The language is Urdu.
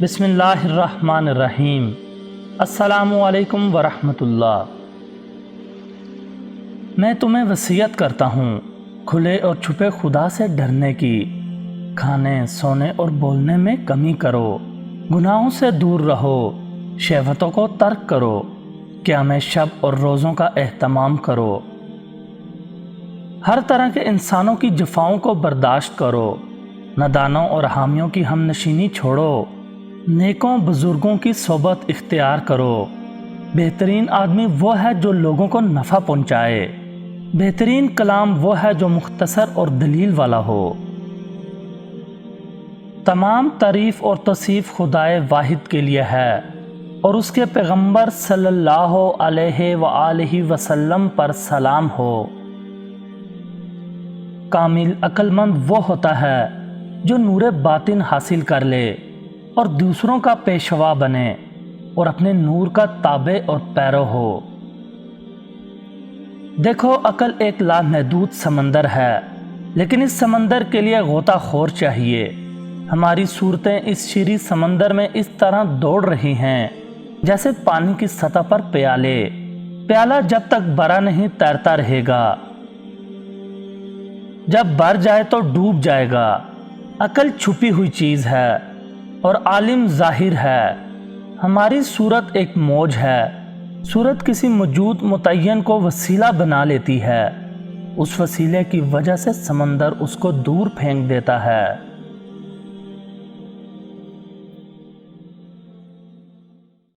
بسم اللہ الرحمن الرحیم۔ السلام علیکم ورحمۃ اللہ۔ میں تمہیں وصیت کرتا ہوں کھلے اور چھپے خدا سے ڈرنے کی۔ کھانے، سونے اور بولنے میں کمی کرو، گناہوں سے دور رہو، شہوتوں کو ترک کرو، قیام شب اور روزوں کا اہتمام کرو۔ ہر طرح کے انسانوں کی جفاؤں کو برداشت کرو، نادانوں اور حامیوں کی ہم نشینی چھوڑو، نیکوں بزرگوں کی صحبت اختیار کرو۔ بہترین آدمی وہ ہے جو لوگوں کو نفع پہنچائے، بہترین کلام وہ ہے جو مختصر اور دلیل والا ہو۔ تمام تعریف اور توصیف خدائے واحد کے لیے ہے اور اس کے پیغمبر صلی اللہ علیہ وآلہ وسلم پر سلام ہو۔ کامل عقل مند وہ ہوتا ہے جو نور باطن حاصل کر لے اور دوسروں کا پیشوا بنے اور اپنے نور کا تابع اور پیرو ہو۔ دیکھو، عقل ایک لامحدود سمندر ہے، لیکن اس سمندر کے لیے غوطہ خور چاہیے۔ ہماری صورتیں اس شیریں سمندر میں اس طرح دوڑ رہی ہیں جیسے پانی کی سطح پر پیالے۔ پیالہ جب تک بھرا نہیں تیرتا رہے گا، جب بھر جائے تو ڈوب جائے گا۔ عقل چھپی ہوئی چیز ہے اور عالم ظاہر ہے۔ ہماری صورت ایک موج ہے۔ صورت کسی موجود متعین کو وسیلہ بنا لیتی ہے، اس وسیلے کی وجہ سے سمندر اس کو دور پھینک دیتا ہے۔